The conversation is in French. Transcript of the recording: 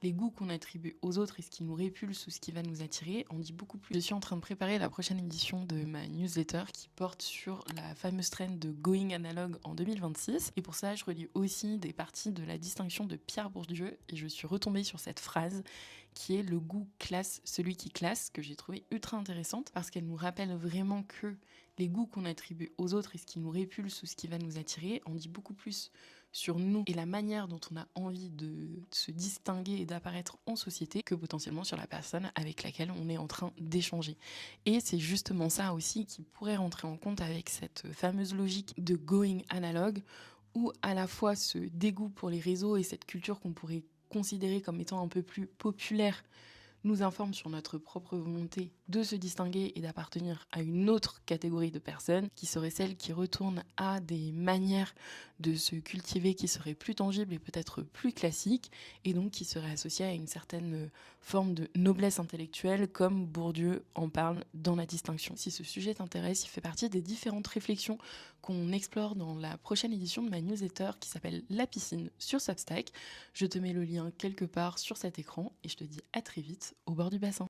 les goûts qu'on attribue aux autres et ce qui nous répulse ou ce qui va nous attirer en dit beaucoup plus. Je suis en train de préparer la prochaine édition de ma newsletter qui porte sur la fameuse trend de Going Analog en 2026. Et pour ça, je relis aussi des parties de la distinction de Pierre Bourdieu et je suis retombée sur cette phrase qui est le goût classe celui qui classe, que j'ai trouvé ultra intéressante parce qu'elle nous rappelle vraiment que les goûts qu'on attribue aux autres et ce qui nous répulse ou ce qui va nous attirer en dit beaucoup plus sur nous et la manière dont on a envie de se distinguer et d'apparaître en société que potentiellement sur la personne avec laquelle on est en train d'échanger. Et c'est justement ça aussi qui pourrait rentrer en compte avec cette fameuse logique de going analog où à la fois ce dégoût pour les réseaux et cette culture qu'on pourrait considérer comme étant un peu plus populaire nous informe sur notre propre volonté de se distinguer et d'appartenir à une autre catégorie de personnes, qui serait celle qui retourne à des manières de se cultiver qui seraient plus tangibles et peut-être plus classiques, et donc qui seraient associées à une certaine forme de noblesse intellectuelle, comme Bourdieu en parle dans La Distinction. Si ce sujet t'intéresse, il fait partie des différentes réflexions qu'on explore dans la prochaine édition de ma newsletter qui s'appelle La Piscine sur Substack. Je te mets le lien quelque part sur cet écran et je te dis à très vite au bord du bassin.